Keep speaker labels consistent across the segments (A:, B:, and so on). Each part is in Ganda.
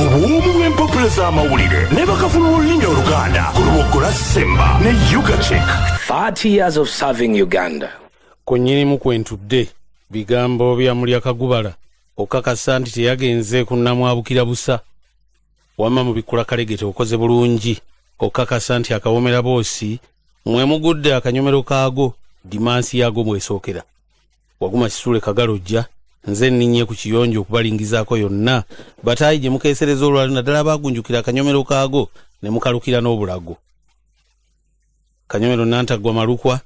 A: Agempapula z'amawulire ne bakafuna olulimi Oluganda ku Lubogola Semba ne Ugachick.
B: 30 years of serving Uganda.
C: Ku nnyinimu kwentudde bigambo bya Mulya Kagubala okakasa nti teyagenze kunnamwabukira busa. Wamma mu bikula kalegete okoze bulungi okakasa nti akawomera boosi mwe mugudde akanyomero kaago dimansi yaago mwesookera. Waguma Kisuule Kagalojja nze nninye ku kiyonjo okubalingizaako yonna bataayi gye mukeesereza olwali naddala baagunjukira akanyomero kaago ne mukalukira n'obulago. Kanyomero Nantagwa Malukwa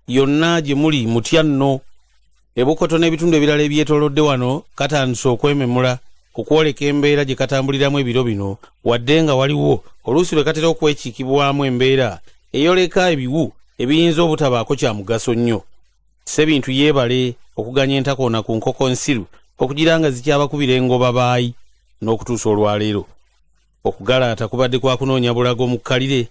C: yonna gye muli mutya nno. Ebukoto n'ebitundu ebirala ebyetoolodde wano katandise okwememula okwoleka embeera gye katambuliramu ebiro bino wadde nga waliwo oluusi lwe katera okwekiikibwamu embeera eyoleka ebiwu ebiyinza obutabaako kya mugaso nnyo. Sebintu yeebale okuganya entakoona ku nkoko nsiru okugira nga zikyabakubira engoba baayi n'okutuusa olwaleero. Okugalaata kubadde kwa kunoonya bulago mu kkalire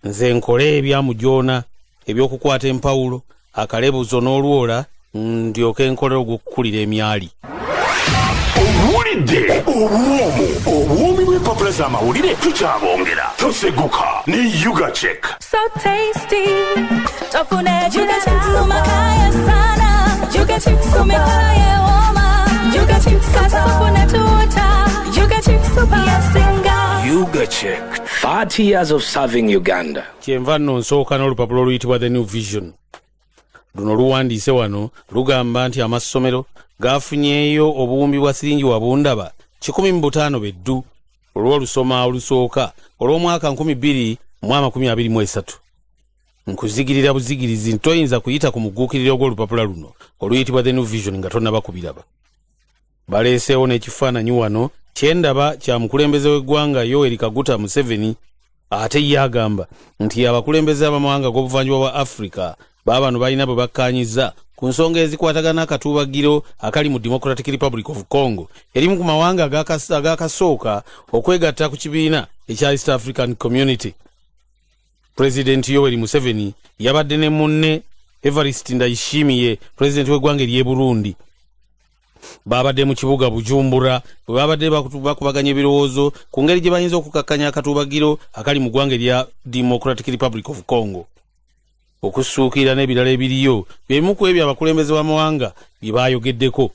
C: nze nkole ebyamujoona eby'okukwata empawulo akalebuzo n'olwola ndyoke nkole ogw'okukulira emyali.
A: Owulidde obwomi bw'empapula z'amawulire tukyabongera toseguka ne Ugachick.
D: So tasty, tofune Ugachick sumakaya sana, Ugachick sumekaya woma, Ugachick kasopune tuta, Ugachick super yasinga.
B: Ugachick, 30 years of serving Uganda.
C: Kyenva nno nsooka n'olupapula oluyitibwa The New Vision. Luno luwandiise wano lugamba nti amasomero gafunyeeyo obuwumbi bwa siringi wabundaba 150 beddu olw'olusoma olusooka olw'omwaka 2023. Nkuzigirira buzigirizi ntoyinza kuyita ku muguukiriro gw'olupapula luno oluyitibwa The New Vision nga tonnaba kubiraba. Baleeseewo n'ekifaananyi wano kyendaba kya mukulembeze w'eggwanga Yoweri Kaguta Museveni ate ye agamba nti abakulembeze ab'amawanga g'obuvanjuba bwa Africa baabano balina bwe bakkaanyiza ku nsonga ezikwatagana akatuubagiro akali mu Democratic Republic of Congo erimu ku mawanga agakasooka okwegatta ku kibiina ekya East African Community. President Yoweri Museveni yabadde ne munne Evariste Ndayishimiye president w'eggwanga ery'e Burundi. Babadde mu kibuga Bujumbura bwe babadde bakubaganya ebirowoozo ku ngeri gye bayinza okukakkanya akatuubagiro akali mu ggwanga erya Democratic Republic of Congo. Okusuukira n'ebirala ebiriyo byemu ku ebyo abakulembeze b'amawanga bye baayogeddeko.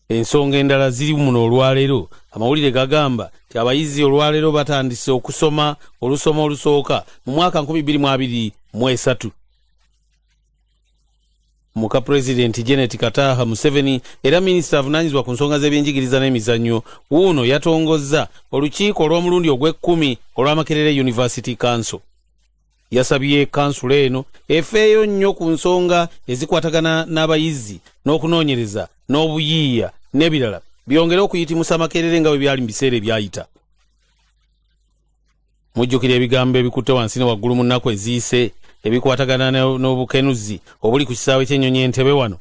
C: Ensonga endala ziri muno olwaleero amawulire gagamba nti abayizi olwaleero batandise okusoma olusoma olusooka mu mwaka 2023. Muka President Janet Kataha Museveni era minisita avunaanyizibwa ku nsonga z'ebyenjigiriza n'emizannyo wuuno yatongozza olukiiko olw'omulundi ogw'ekkumi olw'Amakerere University Council. Yasabye kansula eno efeeyo nnyo ku nsonga ezikwatagana n'abayizi n'okunoonyereza n'obuyiiya n'ebirala byongere okuyitimusa Amakerere nga bwe byali mu biseera ebyayita. Mujjukira ebigambo ebikutte wansi ne waggulu mu nnaku eziyise ebikwatagana n'obukenuzi obuli ku kisaawe ky'ennyonyi Entebbe wano.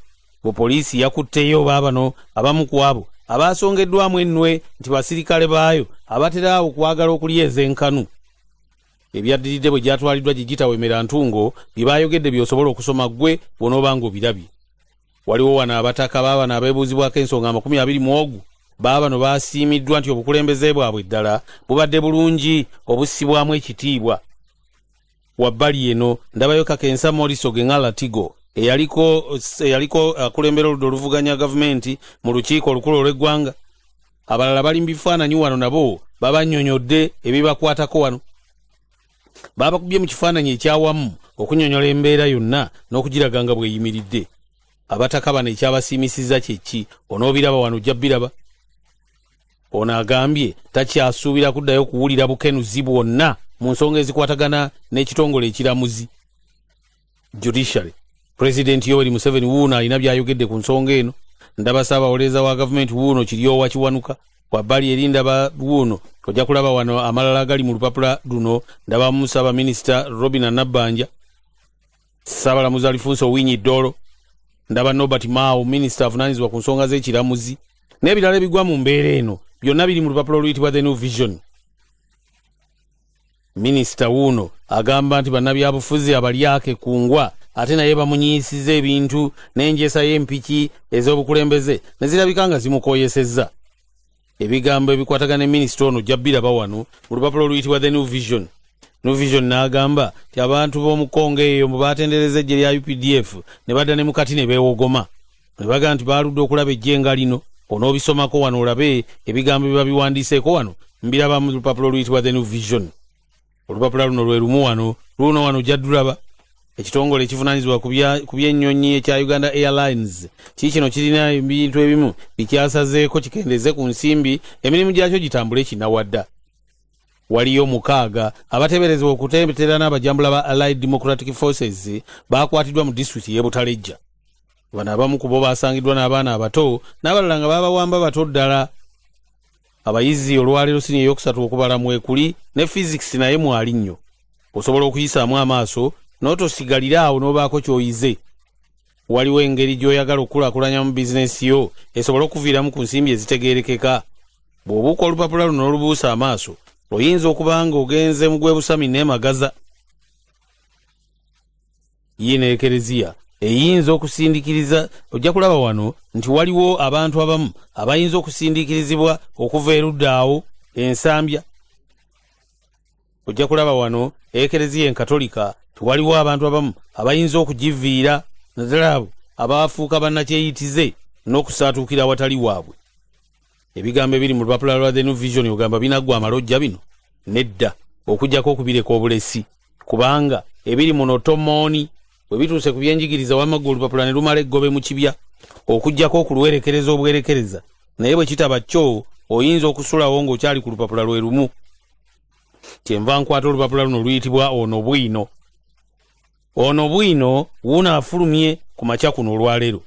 C: Poliisi yakutteyo baabano abamu ku abo abaasongeddwamu ennwe nti basirikale baayo abatera okwagala okulyeza enkanu. Ebyaddiridde bwe gyatwaliddwa Gigitawemera Ntungo bye baayogedde by'osobola okusoma ggwe bw'onooba ng'obirabye. Waliwo wano abataka baabano abeebuuzibwako ensonga 20 baabano baasiimiddwa nti obukulembeze bwabwe ddala bubadde bulungi obussibwamu ekitiibwa. Wabbali eno ndabayo Kakensa Moriso Gengala Tigo eyaliko akulembera oludda oluvuganya gavumenti mu lukiiko olukulu olw'eggwanga. Abalala bali mu bifaananyi wano nabo babannyonnyodde ebibakwatako wano. Babakubye mu kifaananyi ekyawamu okunyonyola embeera yonna n'okugiraga nga bweyimiridde. Abataka bano ekyabasiimisiza kyeki onoobiraba wano ojja biraba. Ono agambye takyasuubira kuddayo kuwulira bukenuzi bwonna mu nsonga ezikwatagana n'ekitongole ekiramuzi judiciary. President Yoweri Museveni wuuno alina byayogedde ku nsonga eno. Ndaba Ssaabawolereza wa gavumenti wuuno Kiryowa Kiwanuka. Wabbali eri ndaba wuuno ojja kulaba wano amalala agali mu lupapula luno. Ndaba Musaba Minisita Robina Nabbanja, Ssaabalamuzi Alfonso Owiny Dollo, ndaba Norbert Mao Minisita avunaanyizibwa ku nsonga z'ekiramuzi n'ebirala ebigwa mu mbeera eno byonna biri mu lupapula oluyitibwa The New Vision. Minisita wuuno agamba nti bannabyabufuzi abalyake kungwa ate naye bamunyiisiza ebintu n'enjesa y'empiki ez'obukulembeze ne zirabika nga zimukooyesezza. ebigambo ebikwatagana ne minisita ono Jabiraba wano mu lupapula oluyitibwa The New Vision. New Vision n'agamba nti abantu b'omu Kongo eyo mu baatendereza eggye lya UPDF ne badda ne mukati ne beewogoma ne bagamba nti baaludde okulaba ejjenga lino. Onoobisomako wano olabe ebigambo bye babiwandiiseeko wano mbiraba mu lupapula oluyitibwa The New Vision. Olupapula luno lwe lumu wano luno wano jaddulaba ekitongole ekivunaanyizibwa ku by'ennyonyi ekya Uganda Airlines kiikino kirina ebintu ebimu bikyasazeeko kikendeze ku nsimbi emirimu gyakyo gitambule kinawadda. Waliyo 6 abateeberezebwa okuteetera n'abajambula ba Allied Democratic Forces baakwatiddwa mu disitulikiti y'e Butalejja. Bano abamu ku bo baasangiddwa n'abaana abato n'abalala nga babawamba bato ddala. Abayizi olwaleero sini eyokusatu okubala mwekuli ne physics naye mwali nnyo. Osobola okuyisaamu amaaso n'otosigalira awo n'obaako ky'oyize. Waliwo engeri gy'oyagala okukulaakulanya mu bizinesi yo esobola okuviiramu ku nsimbi ezitegeerekeka. Bw'obuuka olupapula luno olubuusa amaaso oyinza okuba nga ogenze mu gwebusami n'emagaza. Yiino ekereziya eyinza okusindikiriza. Ojja kulaba wano nti waliwo abantu abamu abayinza okusindikirizibwa okuva erudda awo ensambya. Ojja kulaba wano ekereziya enkatolika waliwo abantu abamu abayinza okugiviira naddala abo abafuuka bannakyeyitize n'okusaatuukira awatali waabwe. Ebigambo ebiri mu lupapula lwa The New Vision ogamba binaggwa amalojja bino nedda okuggyako okubireka obulesi kubanga ebiri muno tomooni bwe bituuse ku byenjigiriza wamma gwe olupapula ne lumala eggobe mu kibya okuggyako okulwerekereza obwerekereza naye bwe kitaba kyo oyinza okusulawo ng'okyali ku lupapula lwe lumu. Kyenva nkwata olupapula luno luyitibwa Ono Bwino. Ono Bwino wuuno afulumye ku makya kuno olwaleero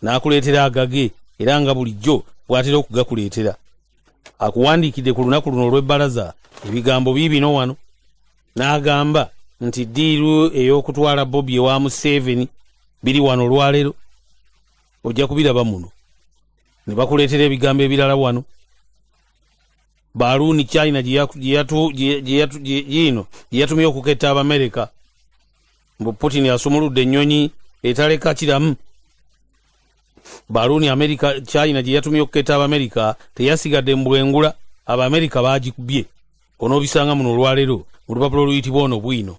C: n'akuleetera agage era nga bulijjo bw'atera okugakuleetera. Akuwandiikidde ku lunaku luno olw'ebbalaza ebigambo biibino wano n'agamba nti ddiiru ey'okutwala Bobi ewa Museveni biri wano olwaleero. Ojja kubiraba muno ne bakuleetera ebigambo ebirala wano. Baluuni China gye yatumye okuketta Abamerika mbu Putin asumuludde ennyonyi etaleka kiramu. Baluuni China gye yatumye okuketta Abamerika teyasigadde mu bwengula, Abamerika baagikubye. Onoobisanga muno olwaleero mu lupapula oluyitibwa Ono Bwino.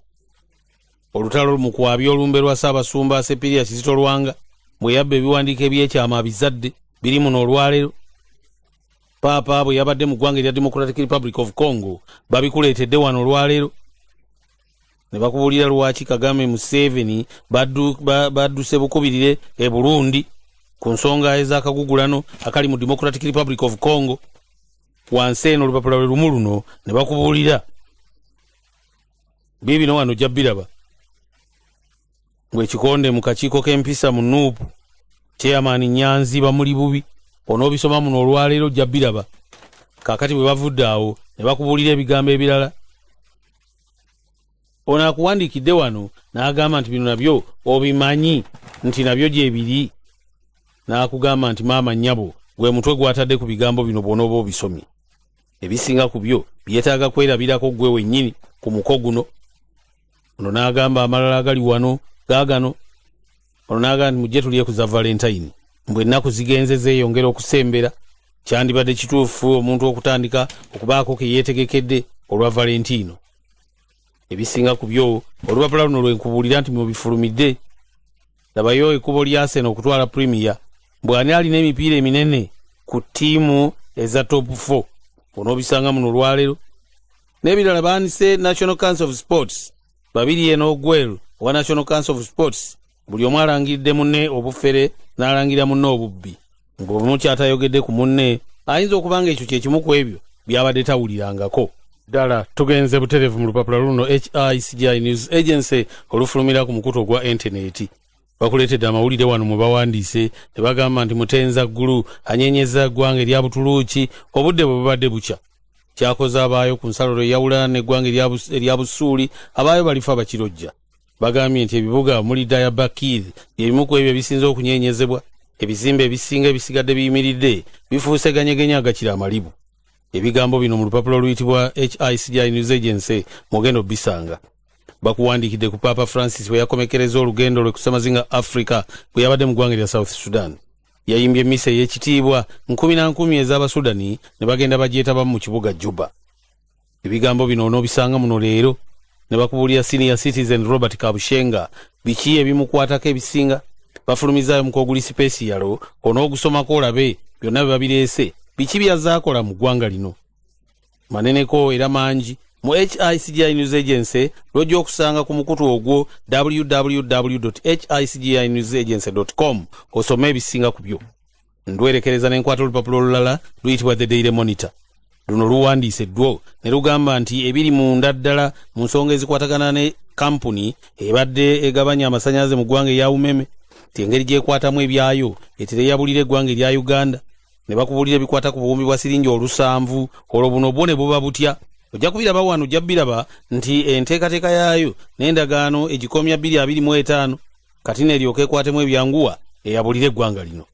C: Olutalo mu kwabya olumbe lwa Ssaabasumba Sepiria Kizito Lwanga bwe yabba ebiwandiiko ebyekyama bizadde biri muno olwaleero. Paapa bwe yabadde mu ggwanga erya Democratic Republic of Congo babikuleetedde wano olwaleero. Ne bakubuulira lwaki Kagame Museveni badduse bukubirire e Burundi ku nsonga ez'akagugulano akali mu Democratic Republic of Congo. Wansi eno olupapula lwe lumu luno ne bakubuulira biibino wano Jabiraba ng'ekikonde mu kakiiko k'empisa mu Nuupu Chairman Nyanzi bamuli bubi. Onoobisoma muno olwaleero Jabiraba. Kaakati bwe bavudde awo ne bakubuulira ebigambo ebirala. Ono akuwandiikidde wano n'agamba nti bino nabyo obimanyi nti nabyo gyebiri. N'akugamba nti maama nnyabo gwe mutwe gwatadde ku bigambo bino bw'onooba obisomye. Ebisinga ku byo byetaaga kwerabirako gwe wennyini ku muko guno. Ono n'agamba amalala agali wano gaagano. Ono n'agamba nti mujje tulye ku za Valentine. Mbwe ennaku zigenze zeeyongera okusembera kyandibadde kituufu omuntu okutandika okubaako ke yeetegekedde olwa Valentino. Ebisinga ku byo olupapula luno lwe nkubuulira nti mubifulumidde. Labayo ekkubo lya Arsenal okutwala Premier bw'ani alina emipiira eminene ku ttiimu eza top 4. Onoobisanga muno olwaleero. N'ebirala baanise National Council of Sports babiri eno Ogwelu owa National Council of Sports buli omu alangiridde munne obufere n'alangira munne obubbi. Ng'omu kyatayogedde ku munne ayinza okubanga ekyo kye kimu ku ebyo byabadde tawulirangako. Ddala tugenze butereevu mu lupapula luno HICGI News Agency olufulumira ku mukutu ogwa intaneti. Bakuleetedde amawulire wano mwe bawandiise ne bagamba nti Mutenza Ggulu anyenyeza eggwanga erya Butuluuki obudde bwe bubadde bukya. Kyakoze abaayo ku nsalo eyawulana n'eggwanga erya Busuuli abaayo balifa bakirojja. Bagambye nti ebibuga muli Dayabakir ebimu ku ebyo bisinze okunyeenyezebwa. Ebizimbe ebisinga ebisigadde biyimiridde bifuuse ganyegenya agakira amalibu. Ebigambo bino mu lupapula oluyitibwa HICGI News Agency mugendo bisanga. Bakuwandiikidde ku Papa Francis bwe yakomekereza olugendo lwe kusamazinga Africa bwe yabadde mu ggwanga erya South Sudan. yayimbye emmisa ey'ekitiibwa 10 ez'Abasudani ne bagenda bagyetaba mu kibuga Juba. Ebigambo bino onoobisanga muno leero ne bakubuulira senior citizen Robert Kabushenga biki ebimukwatako ebisinga. Bafulumizaayo mu kwoguli sipesiyalo onoogusomako olabe byonna bye babireese biki byazaakola mu ggwanga lino. Maneneko era mangi mu HICGI News Agency lw'ojja okusanga ku mukutu ogwo www.hicginewsagency.com osome ebisinga ku byo. Ndwerekereza n'enkwata olupapula olulala luyitibwa The Daily Monitor. Luno luwandiiseddwo ne lugamba nti ebiri munda ddala mu nsonga ezikwatagana ne kampuni ebadde egabanya amasannyalaze mu ggwanga erya Umeme ti engeri gyekwatamu ebyayo etera eyabulira eggwanga erya Uganda ne bakubuulira ebikwata ku buwumbi bwa siringi 700 olwo buno bwo ne buba butya. Ojja kubiraba wano ojja biraba nti enteekateeka yaayo n'endagaano egikomya 225 kati n'eryoka ekwatemu ebyanguwa eyabulira eggwanga lino.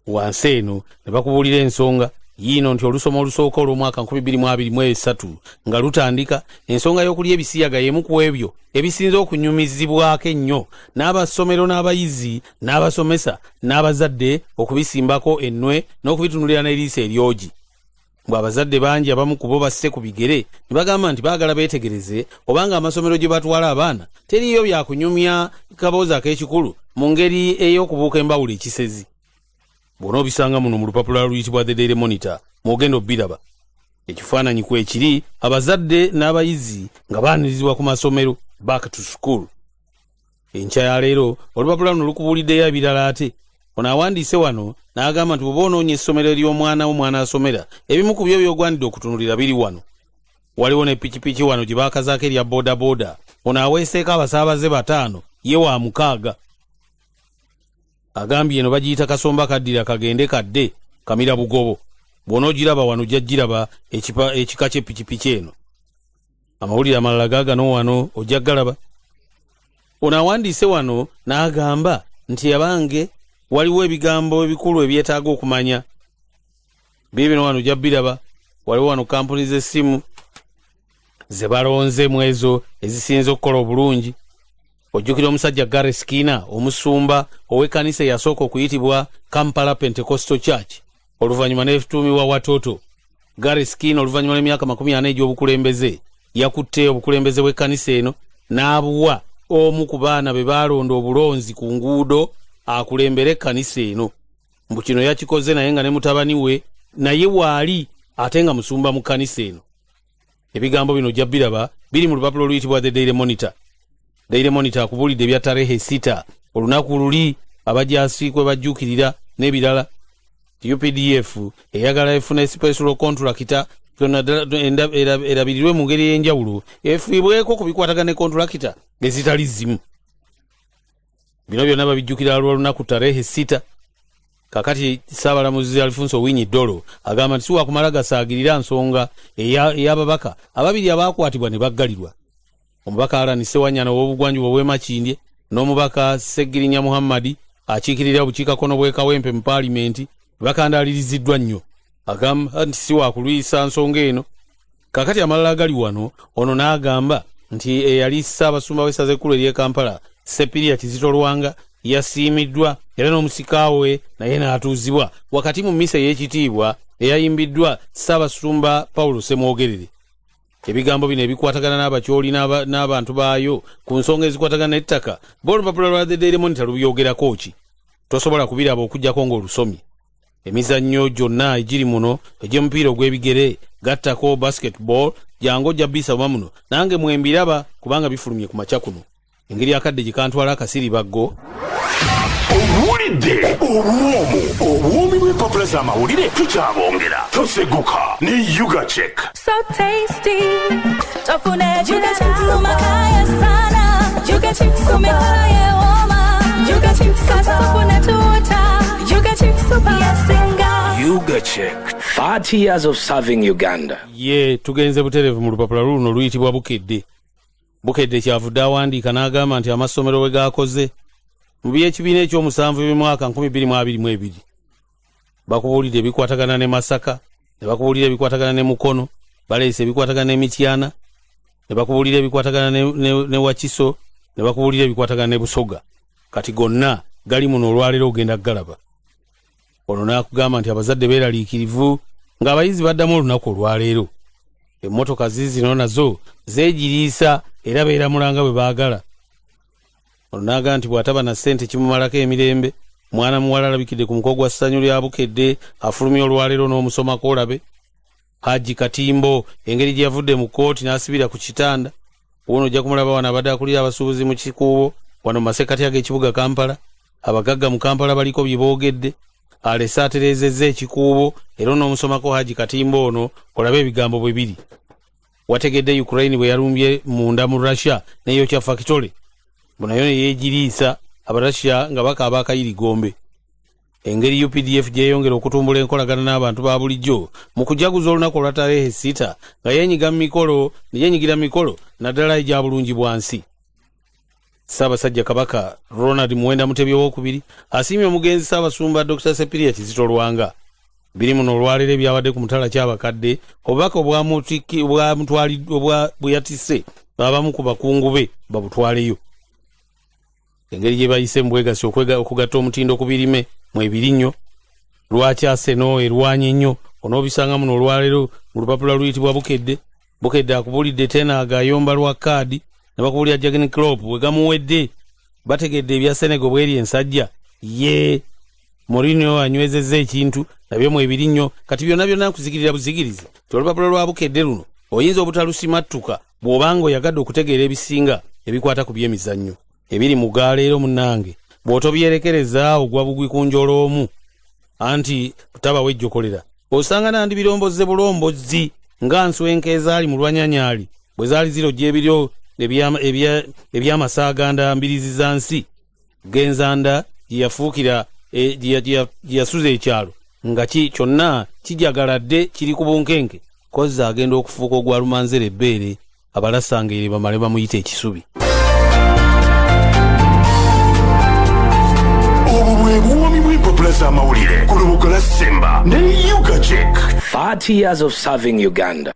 C: Wansi eno ne bakubuulira ensonga yiino nti olusoma olusooka olw'omwaka 2023 nga lutandika ensonga y'okulya ebisiyaga y'emu ku ebyo ebisinze okunyumizibwako ennyo n'abasomero n'abayizi n'abasomesa n'abazadde okubisimbako ennwe n'okubitunulira n'eriisa eryogi. Bwe abazadde bangi abamu ku bo basse ku bigere ne bagamba nti baagala beetegereze obanga amasomero gye batwala abaana teriyo byakunyumya kaboozi ak'ekikulu mu ngeri ey'okubuuka embawulo ekisezi. Bw'onoobisanga muno mu lupapula luyitibwa The Daily Monitor mwogenda obbiraba. Ekifaananyi kwekiri abazadde n'abayizi nga baanirizibwa ku masomero back to school. Enkya ya leero olupapula luno lukubuuliddeyo ebirala ate. Ono awandiise wano n'agamba nti bw'oba onoonya essomero ery'omwana wo mwana asomera ebimu ku byo by'ogwanidde okutunulira biri wano. Waliwo ne pikipiki wano gye baakazaako erya boodabooda. Ono aweeseeko abasaabaze 5 ye wa 6. Agambye eno bagiyita kasomba kaddira kagende kadde kamira bugobo. Bw'onoogiraba wano ojja giraba ekika ky'epikipiki eno. Amawulire amalala gaagano wano ojja galaba. Ono awandiise wano n'agamba nti abange waliwo ebigambo ebikulu ebyetaaga okumanya. Bibino wano ojja biraba. Waliwo wano kampuni z'essimu ze balonze mu ezo ezisinze okukola obulungi. Ojjukira omusajja Gary Skinner omusumba ow'ekkanisa eyasooka okuyitibwa Kampala Pentecostal Church oluvannyuma n'etuumibwa Watoto. Gary Skinner oluvannyuma n'emyaka 40 egy'obukulembeze yakutte obukulembeze bw'ekkanisa eno n'abuwa omu ku baana be baalonda obulonzi ku nguudo akulembera ekkanisa eno. Mbu kino yakikoze naye nga ne mutabani we naye waali ate nga musumba mu kkanisa eno. Ebigambo bino ojja biraba biri mu lupapula oluyitibwa The Daily Monitor. Daily Monitor akubuulidde ebya tarehe 6 olunaku luli abajaasi kwe bajjuukirira n'ebirala. UPDF eyagala efuna special contractor erabirirwe mu ngeri ey'enjawulo efuibweko ku bikwatagana ne contractor ezitali zimu. Bino byonna babijjukira lunaku tarehe 6. Kakati Ssaabalamuzi Alfonso Winyi Dolo agamba nti siwa kumala gasaagirira nsonga ey'ababaka ababiri abaakwatibwa ne baggalirwa. Omubaka Alani Sewanyana ow'obugwanjuba bw'e Makindye n'omubaka Segirinya Muhammadi akiikirira obukiikakkono bw'e Kawempe mu paalimenti bakandaaliriziddwa nnyo. Agamba nti si wa kulwisa nsonga eno. Kakati amalala agali wano ono n'agamba nti eyali Ssaabasumba w'essaza ekkulu ery'e Kampala Sepiria Kizito Lwanga yasiimiddwa era n'omusika we naye n'atuuzibwa wakati mu mmisa ey'ekitiibwa eyayimbiddwa Ssaabasumba Paulo Semwogerere. Ebigambo bino ebikwatagana n'abakyoli n'abantu baayo ku nsonga ezikwatagana n'ettaka olupapula lwa The Daily Monitor lubyogerako ki. Tosobola kubiraba okuggyako ng'olusomye. Emizannyo gyonna egiri muno egy'omupiira ogw'ebigere gattako basketball jangu ojja bisaba muno nange mwembiraba kubanga bifulumye ku makya kuno. Engeri akadde gye kantwala akasiri baggo.
A: Owulidde obwomi bw'empapula z'amawulire tukyabongera toseguka ne Ugachick.
D: So tasty. Tofune Ugachick sumakaya sana. Ugachick sumekaya woma. Ugachick kasopune tuta. Ugachick super yasinga.
B: Ugachick, 30 years of serving Uganda.
C: Tugenze buterevu mu lupapula luno luyitibwa Bukedde. Bukedde kyavudde awandiika n'agamba nti amasomero we gaakoze mu by'ekibiina eky'omusanvu by'omwaka 2022 bakubuulidde ebikwatagana ne Masaka, ne bakubuulira ebikwatagana ne Mukono, baleese ebikwatagana ne Mityana, ne bakubuulira ebikwatagana ne Wakiso, ne bakubuulira ebikwatagana ne Busoga. Kati gonna gali muno olwaleero ogenda galaba. Ono n'akugamba nti abazadde beeraliikirivu ng'abayizi baddamu olunaku olwaleero. Emmotoka zino nazo zeegiriisa era beeramulanga bwe baagala. Ono n'agamba nti bw'ataba na ssente kimumalako emirembe. Mwana muwala alabikidde ku muko gwa ssanyu lya Bukedde afulumya olwaleero n'omusomako olabe. Haji Katimbo engeri gye yavudde mu kkooti n'asibira ku kitanda. Ono ojja kumulaba wano abadde akulira abasuubuzi mu kikuubo wano mu masekkati ag'ekibuga Kampala. Abagagga mu Kampala baliko bye boogedde. Alese atereezezza ekikuubo era n'omusomako Haji Katimbo ono olabe ebigambo bwe biri. Wategedde Ukraine bwe yalumbye munda mu Russia n'eyokya Factory. Nayo ne yeegiriisa Abarussia nga bakaaba akayirigombe. Engeri UPDF gyeyongera okutumbula enkolagana n'abantu ba bulijjo mu kujaguza olunaku olwatalehe 6 nga yeenyigira mikolo naddala egya bulungi bwansi. Ssaabasajja Kabaka Ronald Muwenda Mutebi II asiimye omugenzi Ssaabasumba Dr. Sepiria Kizito Lwanga. Biri muno olwaleero ebyabadde ku mutala ky'abakadde obubaka bwe yatisse abamu ku bakungu be babutwaleyo. Engeri gye bayise mu bwegassi okugatta omutindo ku birime mu ebirinnyo lwakyaseno erwanye nnyo onoobisanga muno olwaleero mu lupapula luyitibwa Bukedde akubulidde Tenaaga ayomba lwa kaadi ne bakubulira Jurgen Klopp bwe gamuwedde bategedde ebya Senegal bweri ensajja ye Mourinho anywezezza ekintu nabyo mu ebirinnyo kati byonna nkuzigirira buzigirizi ti olupapula lwa Bukedde luno oyinza obutalusimattuka bw'obanga oyagadde okutegeera ebisinga ebikwata ku by'emizannyo ebiri mu gaaleero munnange bw'otobyerekereza ogwa bugwi ku njolo omu anti taba wejjokolera osanga nandi birombozze bulombozi nga nswenke ezaali mu lwanyanyaali bwe zaali zirojja ebiryo eby'amasaaganda mbirizi za nsi genzanda gye yafuukira gye yasuza ekyalo nga kyonna kijagaladde kiri ku bunkenke kozza agenda okufuuka ogwa lumanzere ebbeere abalasangeere bamale bamuyita ekisubi.
A: Obubuumi bw'empapula z'amawulire ku lubuga lwa Semba ne Ugachick.
B: 30 years of serving Uganda.